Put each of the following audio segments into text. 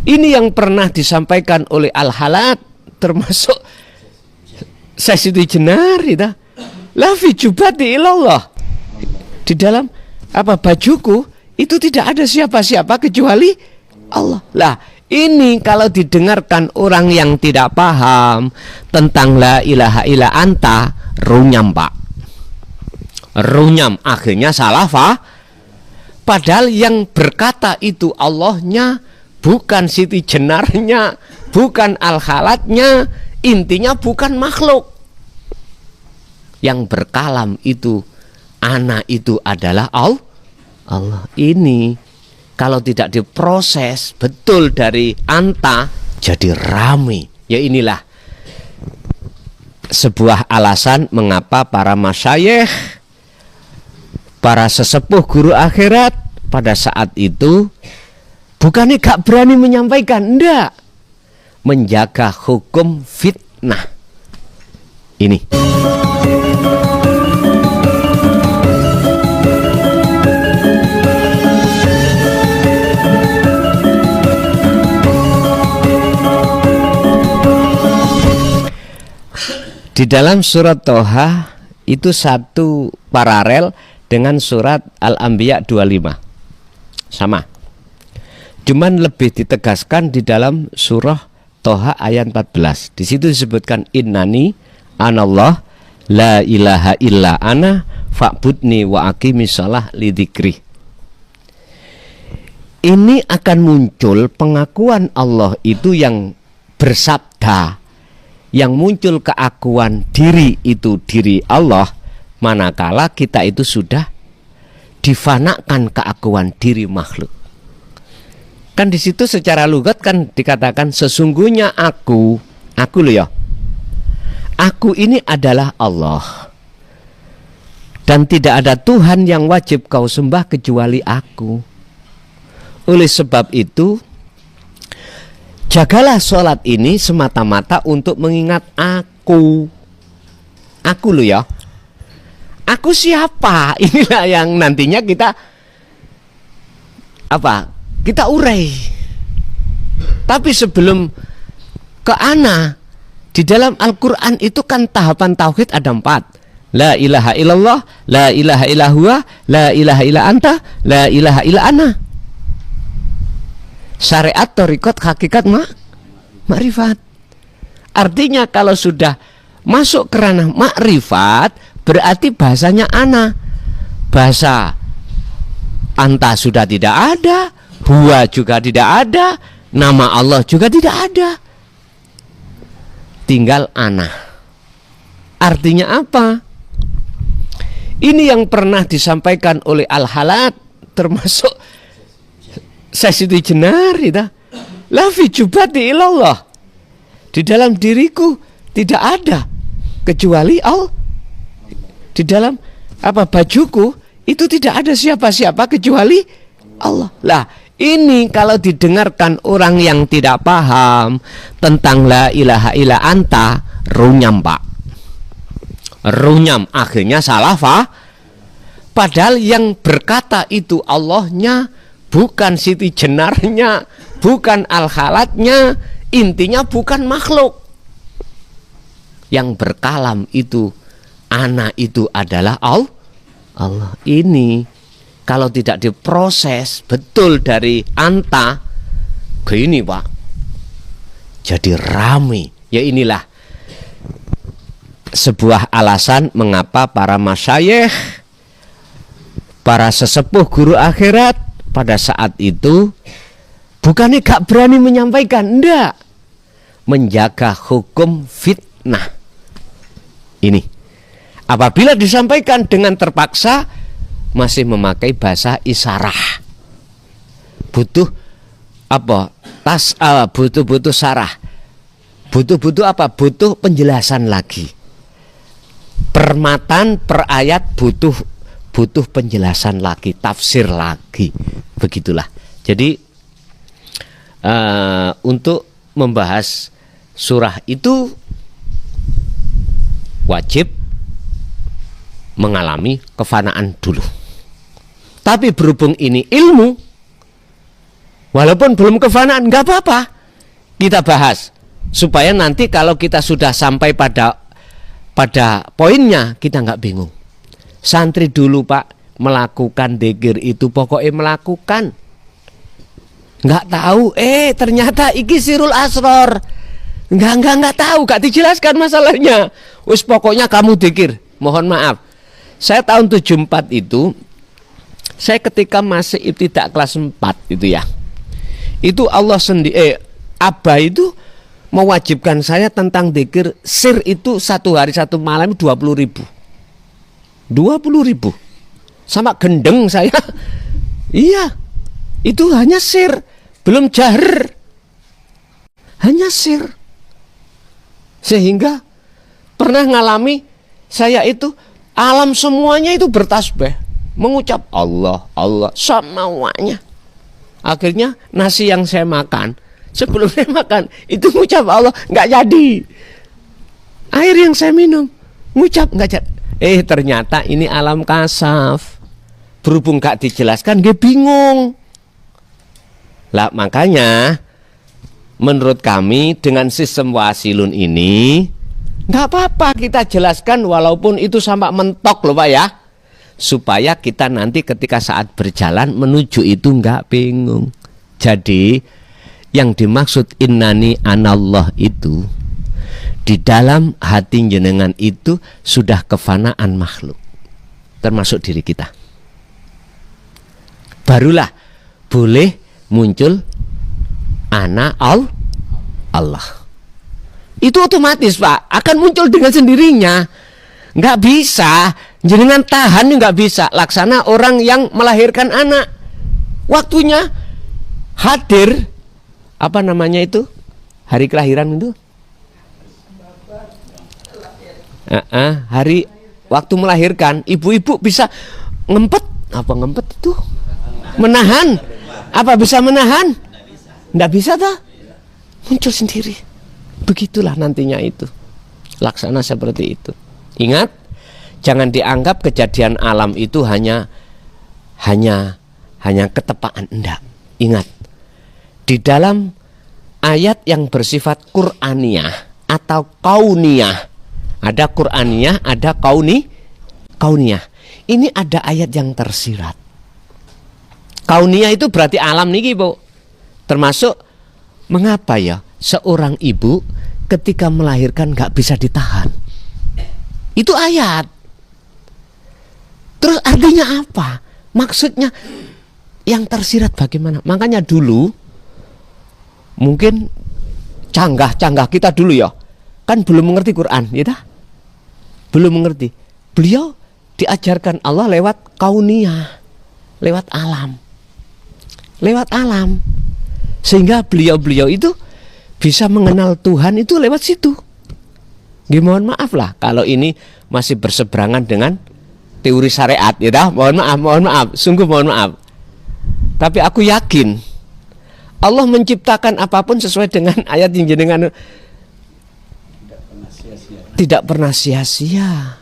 Ini yang pernah disampaikan oleh Al-Halat, termasuk Siti Jenar, la fi jubati ilallah. Di dalam bajuku itu tidak ada siapa-siapa kecuali Allah. Lah, ini kalau didengarkan orang yang tidak paham tentang la ilaha illa anta, runyam Pak. Runyam, akhirnya salah padahal yang berkata itu Allahnya, bukan Siti Jenarnya, bukan Al-Halatnya, intinya bukan makhluk. Yang berkalam itu, ana itu adalah Allah. Ini kalau tidak diproses betul dari anta, jadi rame. Ya inilah sebuah alasan mengapa para masyayikh, para sesepuh guru akhirat pada saat itu bukannya gak berani menyampaikan, enggak, menjaga hukum fitnah. Ini di dalam surat Toha itu satu paralel dengan surat Al-Anbiya 25. Sama. Cuman lebih ditegaskan di dalam surah Toha ayat 14. Di situ disebutkan innani anallah la ilaha illa ana fa'budni wa aqimis shalah lidzikri. Ini akan muncul pengakuan Allah itu yang bersabda, yang muncul keakuan diri itu diri Allah, manakala kita itu sudah difanakan keakuan diri makhluk. Kan di situ secara lugat kan dikatakan sesungguhnya aku loh ya. Aku ini adalah Allah. Dan tidak ada Tuhan yang wajib kau sembah kecuali aku. Oleh sebab itu, jagalah sholat ini semata-mata untuk mengingat aku. Aku loh ya. Aku siapa? Inilah yang nantinya kita kita urai. Tapi sebelum ke ana, di dalam Al-Quran itu kan tahapan tauhid ada 4. La ilaha illallah, la ilaha illahuwa, la ilaha illa anta, la ilaha illa ana. Syariat, thariqat, hakikat, makrifat. Artinya kalau sudah masuk ke ranah makrifat, berarti bahasanya ana. Bahasa anta sudah tidak ada, huwa juga tidak ada, nama Allah juga tidak ada. Tinggal ana. Artinya apa? Ini yang pernah disampaikan oleh Al-Halat, termasuk Siti Jenar, la fi jubati ilallah. Di dalam diriku tidak ada kecuali Allah. Di dalam bajuku itu tidak ada siapa-siapa kecuali Allah. Lah, ini kalau didengarkan orang yang tidak paham tentang la ilaha illa anta, runyam Pak. Runyam, akhirnya salah padahal yang berkata itu Allahnya, bukan Siti Jenarnya, bukan Al-Halatnya, intinya bukan makhluk. Yang berkalam itu, ana itu adalah Allah. Ini kalau tidak diproses betul dari anta, begini Pak, jadi rame. Ya inilah sebuah alasan mengapa para masyayikh, para sesepuh guru akhirat pada saat itu bukannya gak berani menyampaikan, enggak, menjaga hukum fitnah. Ini apabila disampaikan dengan terpaksa, masih memakai bahasa isyarah, butuh butuh sarah, butuh penjelasan lagi, permatan per ayat butuh penjelasan lagi, tafsir lagi, begitulah. Jadi untuk membahas surah itu wajib mengalami kefanaan dulu. Tapi berhubung ini ilmu, Walaupun belum kefanaan, nggak apa-apa. Kita bahas supaya nanti kalau kita sudah sampai pada poinnya kita nggak bingung. Santri dulu Pak melakukan dzikir itu pokoknya melakukan. Nggak tahu, ternyata iki sirul asror. Nggak tahu, nggak dijelaskan masalahnya. Wis pokoknya kamu dzikir. Mohon maaf. Saya tahun 74 itu, saya ketika masih ibtidak kelas 4 itu ya. Itu Allah sendiri, Abah itu mewajibkan saya tentang dzikir sir itu satu hari satu malam 20.000. 20.000. Sama gendeng saya. Iya. Itu hanya sir, belum jahr. Hanya sir. Sehingga pernah ngalami saya itu alam semuanya itu bertasbih, mengucap Allah, Allah semuanya. Akhirnya nasi yang saya makan, sebelum saya makan itu mengucap Allah, nggak jadi. Air yang saya minum, mengucap nggak jadi. Ternyata ini alam kasaf. Berhubung nggak dijelaskan, dia bingung. Lah makanya menurut kami dengan sistem wasilun ini nggak apa-apa kita jelaskan walaupun itu sampai mentok loh Pak ya, supaya kita nanti ketika saat berjalan menuju itu nggak bingung. Jadi yang dimaksud innani anallah itu di dalam hati jenengan itu sudah kefanaan makhluk termasuk diri kita, barulah boleh muncul ana Allah. Itu otomatis Pak akan muncul dengan sendirinya. Nggak bisa jenengan tahan, nggak bisa. Laksana orang yang melahirkan anak, waktunya hadir, apa namanya itu, hari kelahiran itu, hari waktu melahirkan, ibu-ibu bisa ngempet, apa ngempet itu, menahan, apa bisa menahan? Nggak bisa dah, muncul sendiri. Begitulah nantinya itu, laksana seperti itu. Ingat, jangan dianggap kejadian alam itu hanya ketepaan, enggak. Ingat, di dalam ayat yang bersifat Qur'aniyah atau kauniyah, ada Qur'aniyah, ada kauniyah. Ini ada ayat yang tersirat. Kauniyah itu berarti alam niki, Bu. Termasuk mengapa ya seorang ibu ketika melahirkan gak bisa ditahan. Itu ayat. Terus artinya apa? Maksudnya yang tersirat bagaimana? Makanya dulu mungkin canggah kita dulu ya, kan belum mengerti Quran, ya dah? Belum mengerti. Beliau diajarkan Allah lewat kauniyah, lewat alam. Lewat alam. Sehingga beliau itu bisa mengenal Tuhan itu lewat situ. Mohon maaf lah kalau ini masih berseberangan dengan teori syariat, ya dah. Mohon maaf, sungguh mohon maaf. Tapi aku yakin Allah menciptakan apapun sesuai dengan ayat yang jenengan, tidak pernah sia-sia.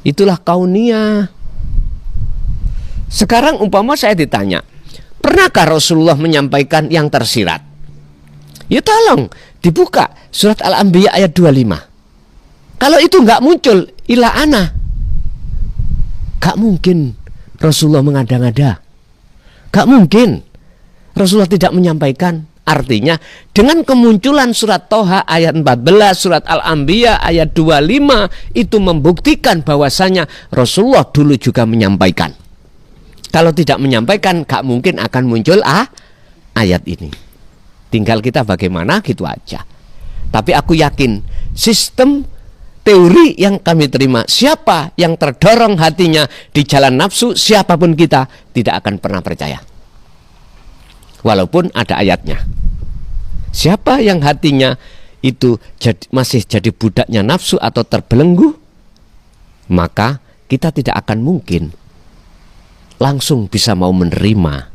Itulah kauniyah. Sekarang umpama saya ditanya, pernahkah Rasulullah menyampaikan yang tersirat? Ya tolong dibuka surat Al-Anbiya ayat 25. Kalau itu nggak muncul ila ana, gak mungkin Rasulullah mengada-ngada, gak mungkin Rasulullah tidak menyampaikan. Artinya dengan kemunculan surat Toha ayat 14, surat Al-Anbiya ayat 25 itu membuktikan bahwasanya Rasulullah dulu juga menyampaikan. Kalau tidak menyampaikan gak mungkin akan muncul ayat ini. Tinggal kita bagaimana gitu aja. Tapi aku yakin sistem teori yang kami terima, siapa yang terdorong hatinya di jalan nafsu, siapapun kita tidak akan pernah percaya. Walaupun ada ayatnya. Siapa yang hatinya itu masih jadi budaknya nafsu atau terbelenggu, maka kita tidak akan mungkin langsung bisa mau menerima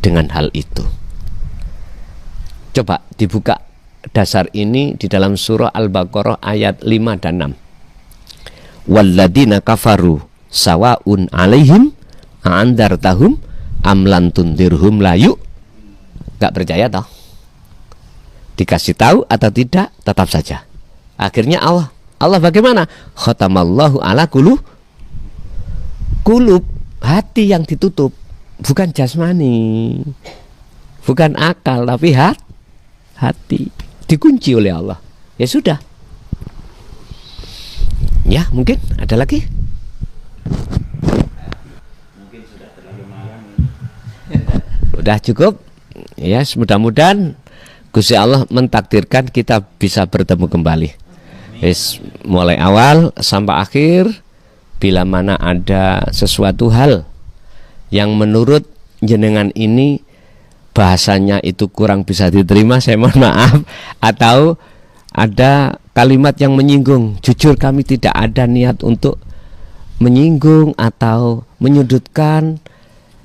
dengan hal itu. Coba dibuka dasar ini di dalam surah Al-Baqarah ayat 5 dan 6. Walladzina kafaru sawa'un alaihim a'andartahum am lam tundirhum la nggak percaya toh. Dikasih tahu atau tidak tetap saja. Akhirnya Allah bagaimana? Khatamallahu ala kulub, hati yang ditutup, bukan jasmani, bukan akal, tapi hati dikunci oleh Allah. Ya sudah. Ya, mungkin ada lagi? Mungkin sudah terlalu malam. Udah cukup. Ya, mudah-mudahan Gusti Allah mentakdirkan kita bisa bertemu kembali. Mulai awal sampai akhir, bila mana ada sesuatu hal yang menurut jenengan ini bahasanya itu kurang bisa diterima, saya mohon maaf. Atau ada kalimat yang menyinggung, jujur kami tidak ada niat untuk menyinggung atau menyudutkan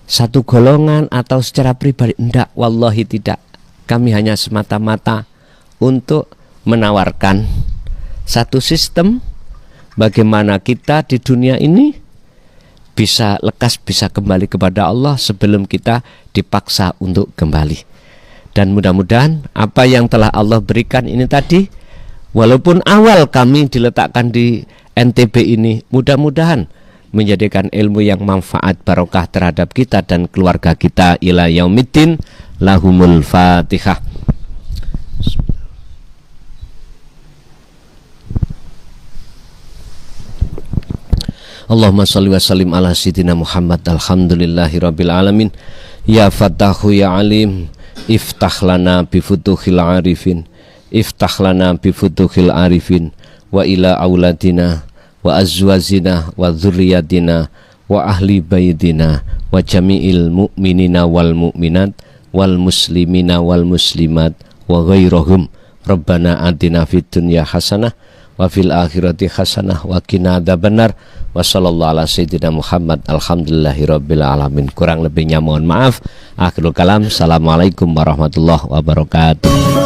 satu golongan atau secara pribadi, enggak, wallahi tidak. Kami hanya semata-mata untuk menawarkan satu sistem bagaimana kita di dunia ini bisa lekas, bisa kembali kepada Allah sebelum kita dipaksa untuk kembali. Dan mudah-mudahan apa yang telah Allah berikan ini tadi, walaupun awal kami diletakkan di NTB ini, mudah-mudahan menjadikan ilmu yang manfaat barokah terhadap kita dan keluarga kita ila yaumiddin. Lahumul Fatihah. Allahumma salli wa sallim ala sayyidina Muhammad. Alhamdulillahi rabbil alamin. Ya Fatahu ya Alim, iftah lana bi futuhil arifin, iftah lana bi futuhil arifin, wa ila auladina wa azwazina wa dzurriyyatina wa ahli baitina wa jami'il mu'minina wal mu'minat wal muslimina wal muslimat wa ghairahum. Rabbana atina fid dunya hasanah wa fil akhirati hasanah wa qina adzabannar. Wa sallallahu ala sayyidina Muhammad. Alhamdulillahi rabbil alamin. Kurang lebihnya mohon maaf. Akhirul kalam. Assalamualaikum warahmatullahi wabarakatuh.